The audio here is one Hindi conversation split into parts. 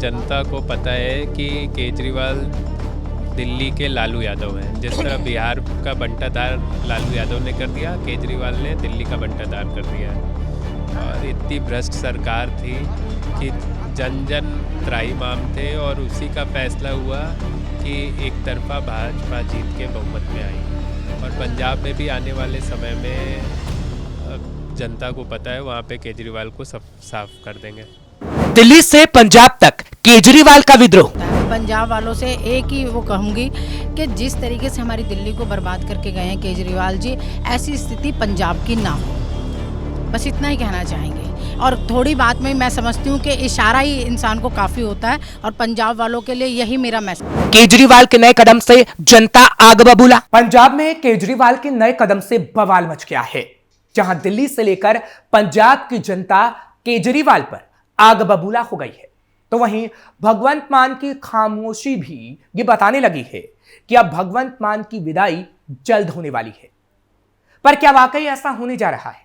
जनता को पता है कि केजरीवाल दिल्ली के लालू यादव हैं। जिस तरह बिहार का बंटाधार लालू यादव ने कर दिया, केजरीवाल ने दिल्ली का बंटाधार कर दिया है। और इतनी भ्रष्ट सरकार थी कि जन जन त्राहिमाम थे और उसी का फैसला हुआ कि एक तरफा भाजपा जीत के बहुमत में आई। और पंजाब में भी आने वाले समय में जनता को पता है वहाँ पे केजरीवाल को सब साफ कर देंगे। दिल्ली से पंजाब तक केजरीवाल का विद्रोह। पंजाब वालों से एक ही वो कहूंगी कि जिस तरीके से हमारी दिल्ली को बर्बाद करके गए हैं केजरीवाल जी, ऐसी स्थिति पंजाब की ना हो, बस इतना ही कहना चाहेंगे। और थोड़ी बात में मैं समझती हूँ कि इशारा ही इंसान को काफी होता है, और पंजाब वालों के लिए यही मेरा मैसेज। केजरीवाल के नए कदम से जनता आग बबूला। पंजाब में केजरीवाल के नए कदम से बवाल मच गया है, जहां दिल्ली से लेकर पंजाब की जनता केजरीवाल पर आग बबूला हो गई है, तो वहीं भगवंत मान की खामोशी भी ये बताने लगी है कि अब भगवंत मान की विदाई जल्द होने वाली है। पर क्या वाकई ऐसा होने जा रहा है?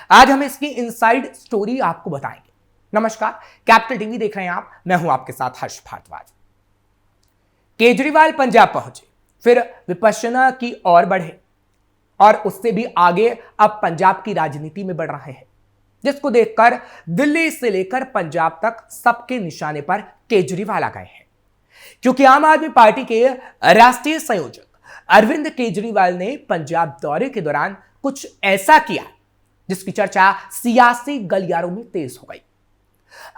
आज हम इसकी इनसाइड स्टोरी आपको बताएंगे। नमस्कार, कैपिटल टीवी देख रहे हैं आप, मैं हूं आपके साथ हर्ष भारद्वाज। केजरीवाल पंजाब पहुंचे, फिर विपश्यना की ओर बढ़े और उससे भी आगे अब पंजाब की राजनीति में बढ़ रहे हैं, जिसको देखकर दिल्ली से लेकर पंजाब तक सबके निशाने पर केजरीवाल आ गए हैं। क्योंकि आम आदमी पार्टी के राष्ट्रीय संयोजक अरविंद केजरीवाल ने पंजाब दौरे के दौरान कुछ ऐसा किया जिसकी चर्चा सियासी गलियारों में तेज हो गई।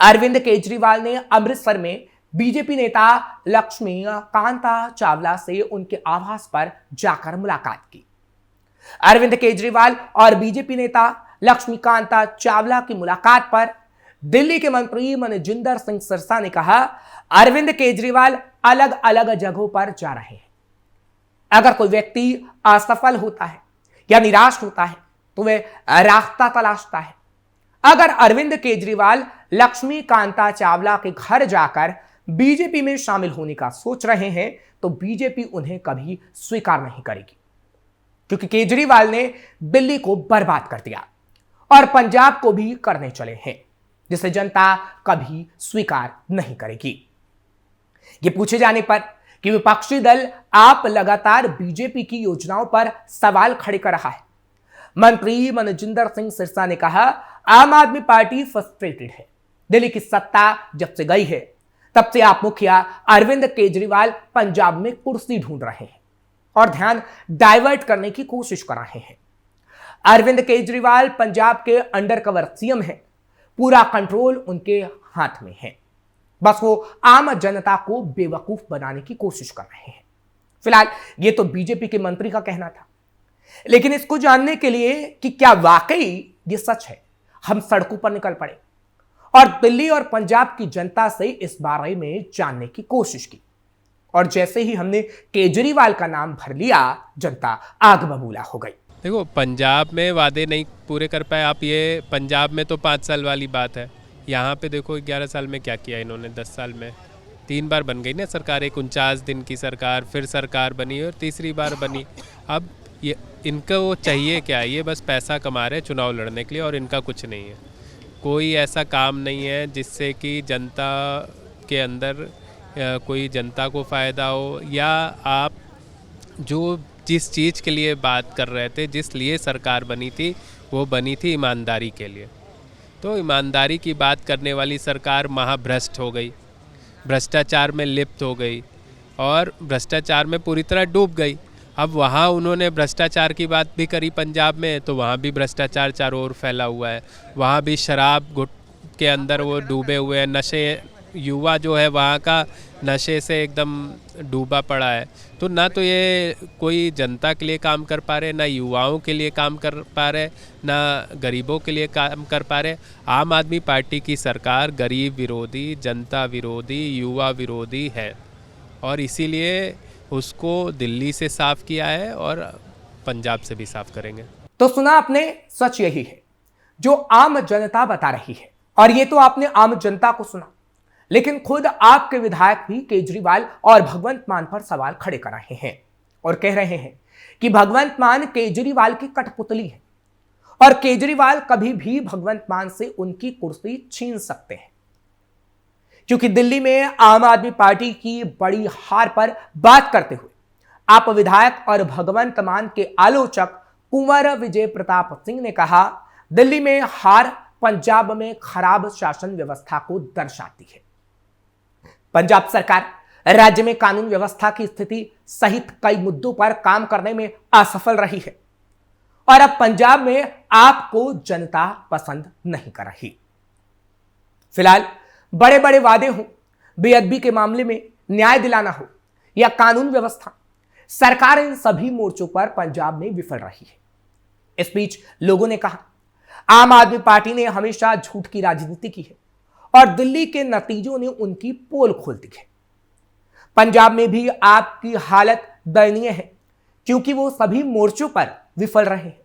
अरविंद केजरीवाल ने अमृतसर में बीजेपी नेता लक्ष्मी कांता चावला से उनके आवास पर जाकर मुलाकात की। अरविंद केजरीवाल और बीजेपी नेता लक्ष्मीकांता चावला की मुलाकात पर दिल्ली के मंत्री मनजिंदर सिंह सिरसा ने कहा, अरविंद केजरीवाल अलग अलग जगहों पर जा रहे हैं। अगर कोई व्यक्ति असफल होता है या निराश होता है तो वह रास्ता तलाशता है। अगर अरविंद केजरीवाल लक्ष्मीकांता चावला के घर जाकर बीजेपी में शामिल होने का सोच रहे हैं तो बीजेपी उन्हें कभी स्वीकार नहीं करेगी, क्योंकि केजरीवाल ने दिल्ली को बर्बाद कर दिया और पंजाब को भी करने चले हैं, जिसे जनता कभी स्वीकार नहीं करेगी। ये पूछे जाने पर कि विपक्षी दल आप लगातार बीजेपी की योजनाओं पर सवाल खड़े कर रहा है, मंत्री मनजिंदर सिंह सिरसा ने कहा, आम आदमी पार्टी फ्रस्ट्रेटेड है। दिल्ली की सत्ता जब से गई है तब से आप मुखिया अरविंद केजरीवाल पंजाब में कुर्सी ढूंढ रहे हैं और ध्यान डाइवर्ट करने की कोशिश कर रहे हैं। अरविंद केजरीवाल पंजाब के अंडरकवर सीएम हैं, पूरा कंट्रोल उनके हाथ में है, बस वो आम जनता को बेवकूफ बनाने की कोशिश कर रहे हैं। फिलहाल ये तो बीजेपी के मंत्री का कहना था, लेकिन इसको जानने के लिए कि क्या वाकई ये सच है, हम सड़कों पर निकल पड़े और दिल्ली और पंजाब की जनता से इस बारे में जानने की कोशिश की। और जैसे ही हमने केजरीवाल का नाम भर लिया, जनता आग बबूला हो गई। देखो, पंजाब में वादे नहीं पूरे कर पाए आप, ये पंजाब में तो 5 साल वाली बात है। यहाँ पे देखो 11 साल में क्या किया इन्होंने, 10 साल में 3 बार बन गई ना सरकार, एक 49 दिन की सरकार, फिर सरकार बनी और तीसरी बार बनी। अब ये इनको वो चाहिए क्या? ये बस पैसा कमा रहे चुनाव लड़ने के लिए, और इनका कुछ नहीं है। कोई ऐसा काम नहीं है जिससे कि जनता के अंदर कोई जनता को फ़ायदा हो, या आप जो जिस चीज़ के लिए बात कर रहे थे, जिस लिए सरकार बनी थी, वो बनी थी ईमानदारी के लिए। तो ईमानदारी की बात करने वाली सरकार महाभ्रष्ट हो गई, भ्रष्टाचार में लिप्त हो गई और भ्रष्टाचार में पूरी तरह डूब गई। अब वहाँ उन्होंने भ्रष्टाचार की बात भी करी पंजाब में, तो वहाँ भी भ्रष्टाचार चारों ओर फैला हुआ है। वहाँ भी शराब गुट के अंदर वो डूबे हुए हैं, नशे, युवा जो है वहाँ का नशे से एकदम डूबा पड़ा है। तो ना तो ये कोई जनता के लिए काम कर पा रहे, ना युवाओं के लिए काम कर पा रहे, ना गरीबों के लिए काम कर पा रहे। आम आदमी पार्टी की सरकार गरीब विरोधी, जनता विरोधी, युवा विरोधी है, और इसीलिए उसको दिल्ली से साफ किया है और पंजाब से भी साफ करेंगे। तो सुना आपने, सच यही है जो आम जनता बता रही है, और ये तो आपने आम जनता को सुना, लेकिन खुद आपके विधायक भी केजरीवाल और भगवंत मान पर सवाल खड़े कर रहे हैं और कह रहे हैं कि भगवंत मान केजरीवाल की कठपुतली है और केजरीवाल कभी भी भगवंत मान से उनकी कुर्सी छीन सकते हैं। क्योंकि दिल्ली में आम आदमी पार्टी की बड़ी हार पर बात करते हुए आप विधायक और भगवंत मान के आलोचक कुंवर विजय प्रताप सिंह ने कहा, दिल्ली में हार पंजाब में खराब शासन व्यवस्था को दर्शाती है। पंजाब सरकार राज्य में कानून व्यवस्था की स्थिति सहित कई मुद्दों पर काम करने में असफल रही है और अब पंजाब में आपको जनता पसंद नहीं कर रही। फिलहाल बड़े बड़े वादे हों, बेअदबी के मामले में न्याय दिलाना हो या कानून व्यवस्था, सरकार इन सभी मोर्चों पर पंजाब में विफल रही है। इस बीच लोगों ने कहा, आम आदमी पार्टी ने हमेशा झूठ की राजनीति की है और दिल्ली के नतीजों ने उनकी पोल खोल दी है। पंजाब में भी आपकी हालत दयनीय है क्योंकि वो सभी मोर्चों पर विफल रहे हैं।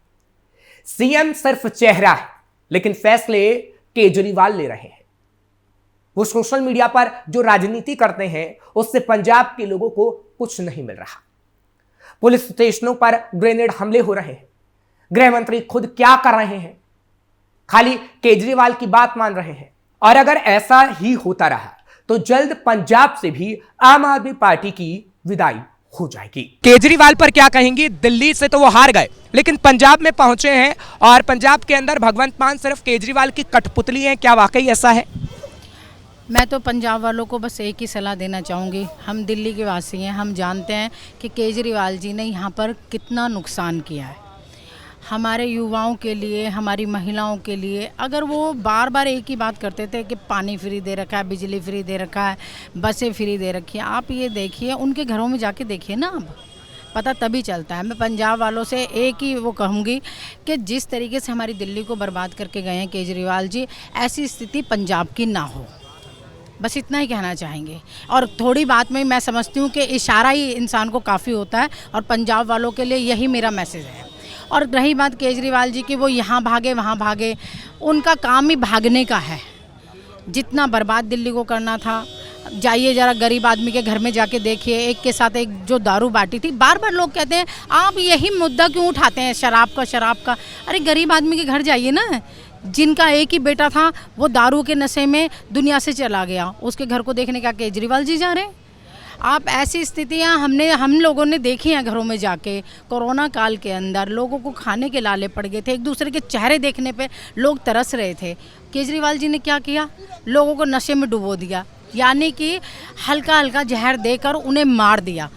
सीएम सिर्फ चेहरा है लेकिन फैसले केजरीवाल ले रहे हैं। वो सोशल मीडिया पर जो राजनीति करते हैं उससे पंजाब के लोगों को कुछ नहीं मिल रहा। पुलिस स्टेशनों पर ग्रेनेड हमले हो रहे हैं। गृह मंत्री खुद क्या कर रहे हैं? खाली केजरीवाल की बात मान रहे हैं। और अगर ऐसा ही होता रहा तो जल्द पंजाब से भी आम आदमी पार्टी की विदाई हो जाएगी। केजरीवाल पर क्या कहेंगी? दिल्ली से तो वो हार गए लेकिन पंजाब में पहुंचे हैं और पंजाब के अंदर भगवंत मान सिर्फ केजरीवाल की कठपुतली हैं। क्या वाकई ऐसा है? मैं तो पंजाब वालों को बस एक ही सलाह देना चाहूँगी। हम दिल्ली के वासी हैं, हम जानते हैं कि केजरीवाल जी ने यहाँ पर कितना नुकसान किया है हमारे युवाओं के लिए, हमारी महिलाओं के लिए। अगर वो बार बार एक ही बात करते थे कि पानी फ्री दे रखा है, बिजली फ्री दे रखा है, बसें फ्री दे रखी है, आप ये देखिए, उनके घरों में जाके देखिए ना, अब पता तभी चलता है। मैं पंजाब वालों से एक ही वो कहूँगी कि जिस तरीके से हमारी दिल्ली को बर्बाद करके गए हैं केजरीवाल जी, ऐसी स्थिति पंजाब की ना हो, बस इतना ही कहना चाहेंगे। और थोड़ी बात में मैं समझती हूँ कि इशारा ही इंसान को काफ़ी होता है और पंजाब वालों के लिए यही मेरा मैसेज है। और रही बात केजरीवाल जी की, वो यहाँ भागे वहाँ भागे, उनका काम ही भागने का है। जितना बर्बाद दिल्ली को करना था, जाइए ज़रा गरीब आदमी के घर में जाके देखिए, एक के साथ एक जो दारू बांटी थी। बार बार लोग कहते हैं आप यही मुद्दा क्यों उठाते हैं, शराब का। अरे गरीब आदमी के घर जाइए ना, जिनका एक ही बेटा था वो दारू के नशे में दुनिया से चला गया, उसके घर को देखने का केजरीवाल जी जा रहे हैं। आप ऐसी स्थितियां हम लोगों ने देखी हैं घरों में जाके। कोरोना काल के अंदर लोगों को खाने के लाले पड़ गए थे, एक दूसरे के चेहरे देखने पे लोग तरस रहे थे। केजरीवाल जी ने क्या किया? लोगों को नशे में डुबो दिया, यानी कि हल्का हल्का जहर देकर उन्हें मार दिया।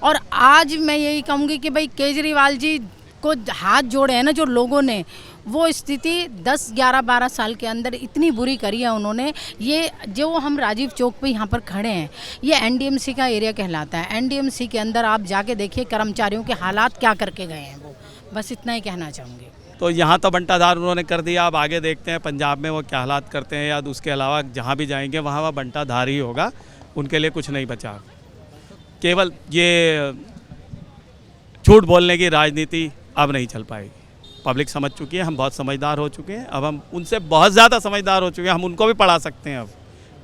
और आज मैं यही कहूँगी कि भाई केजरीवाल जी को हाथ जोड़े हैं ना जो लोगों ने, वो स्थिति 10, 11, 12 साल के अंदर इतनी बुरी करी है उन्होंने। ये जो हम राजीव चौक पे यहाँ पर खड़े हैं, ये एनडीएमसी का एरिया कहलाता है। एनडीएमसी के अंदर आप जाके देखिए कर्मचारियों के हालात क्या करके गए हैं वो, बस इतना ही कहना चाहूँगी। तो यहाँ तो बंटाधार उन्होंने कर दिया, अब आगे देखते हैं पंजाब में वो क्या हालात करते हैं, या उसके अलावा जहाँ भी जाएंगे वहाँ वह बंटाधार ही होगा, उनके लिए कुछ नहीं बचा। केवल ये झूठ बोलने की राजनीति अब नहीं चल पाएगी। पब्लिक समझ चुकी है, हम बहुत समझदार हो चुके हैं, अब हम उनसे बहुत ज़्यादा समझदार हो चुके हैं, हम उनको भी पढ़ा सकते हैं।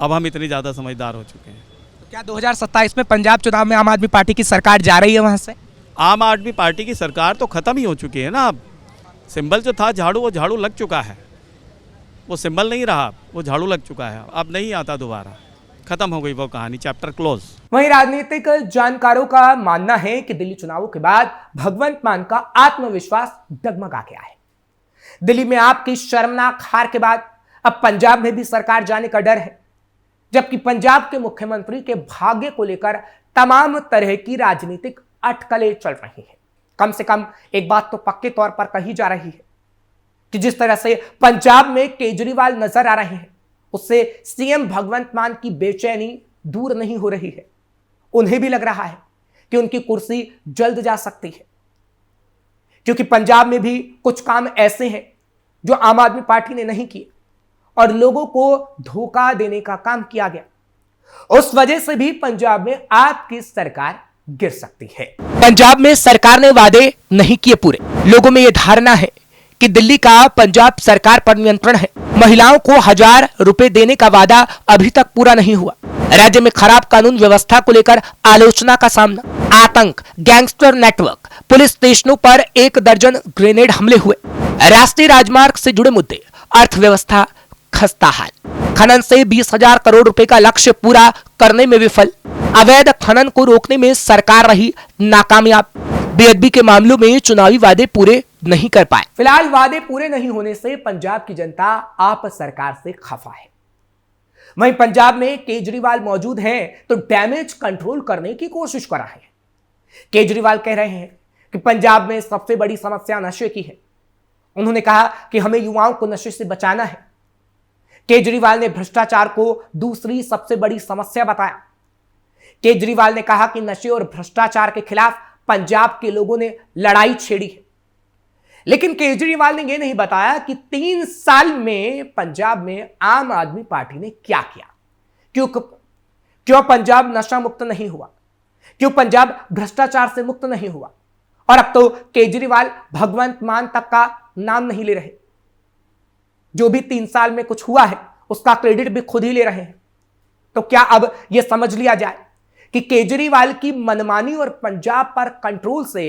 अब हम इतनी ज़्यादा समझदार हो चुके हैं। तो क्या 2027 में पंजाब चुनाव में आम आदमी पार्टी की सरकार जा रही है वहाँ से? आम आदमी पार्टी की सरकार तो ख़त्म ही हो चुकी है ना। अब सिंबल जो था झाड़ू, वो झाड़ू लग चुका है, वो सिंबल नहीं रहा, वो झाड़ू लग चुका है, अब नहीं आता दोबारा, खत्म हो गई वो कहानी, चैप्टर क्लोज। वहीं राजनीतिक जानकारों का मानना है कि दिल्ली चुनावों के बाद भगवंत मान का आत्मविश्वास डगमगा गया है। दिल्ली में आपकी शर्मनाक हार के बाद अब पंजाब में भी सरकार जाने का डर है, जबकि पंजाब के मुख्यमंत्री के भाग्य को लेकर तमाम तरह की राजनीतिक अटकलें चल रही हैं। कम से कम एक बात तो पक्के तौर पर कही जा रही है कि जिस तरह से पंजाब में केजरीवाल नजर आ रहे हैं, उससे सीएम भगवंत मान की बेचैनी दूर नहीं हो रही है। उन्हें भी लग रहा है कि उनकी कुर्सी जल्द जा सकती है, क्योंकि पंजाब में भी कुछ काम ऐसे हैं जो आम आदमी पार्टी ने नहीं किए और लोगों को धोखा देने का काम किया गया। उस वजह से भी पंजाब में आपकी सरकार गिर सकती है। पंजाब में सरकार ने वादे नहीं किए पूरे। लोगों में यह धारणा है कि दिल्ली का पंजाब सरकार पर नियंत्रण है। महिलाओं को 1000 रुपए देने का वादा अभी तक पूरा नहीं हुआ। राज्य में खराब कानून व्यवस्था को लेकर आलोचना का सामना, आतंक, गैंगस्टर नेटवर्क, पुलिस स्टेशनों पर 1 दर्जन ग्रेनेड हमले हुए, राष्ट्रीय राजमार्ग से जुड़े मुद्दे, अर्थव्यवस्था खस्ता हाल। खनन से 20,000 करोड़ रुपए का लक्ष्य पूरा करने में विफल। अवैध खनन को रोकने में सरकार रही नाकामयाब। बेअदबी के मामलों में चुनावी वादे पूरे नहीं कर पाए। फिलहाल वादे पूरे नहीं होने से पंजाब की जनता आप सरकार से खफा है। वहीं पंजाब में केजरीवाल मौजूद हैं तो डैमेज कंट्रोल करने की कोशिश कर रहे हैं। केजरीवाल कह रहे हैं कि पंजाब में सबसे बड़ी समस्या नशे की है। उन्होंने कहा कि हमें युवाओं को नशे से बचाना है। केजरीवाल ने भ्रष्टाचार को दूसरी सबसे बड़ी समस्या बताया। केजरीवाल ने कहा कि नशे और भ्रष्टाचार के खिलाफ पंजाब के लोगों ने लड़ाई छेड़ी है। लेकिन केजरीवाल ने यह नहीं बताया कि 3 साल में पंजाब में आम आदमी पार्टी ने क्या किया। क्यों पंजाब नशा मुक्त नहीं हुआ? क्यों पंजाब भ्रष्टाचार से मुक्त नहीं हुआ? और अब तो केजरीवाल भगवंत मान तक का नाम नहीं ले रहे। जो भी 3 साल में कुछ हुआ है उसका क्रेडिट भी खुद ही ले रहे हैं। तो क्या अब यह समझ लिया जाए कि केजरीवाल की मनमानी और पंजाब पर कंट्रोल से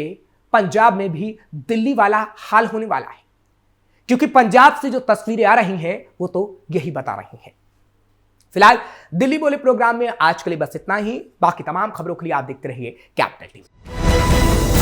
पंजाब में भी दिल्ली वाला हाल होने वाला है? क्योंकि पंजाब से जो तस्वीरें आ रही हैं वो तो यही बता रही हैं। फिलहाल दिल्ली बोले प्रोग्राम में आज के लिए बस इतना ही। बाकी तमाम खबरों के लिए आप देखते रहिए कैपिटल टीवी।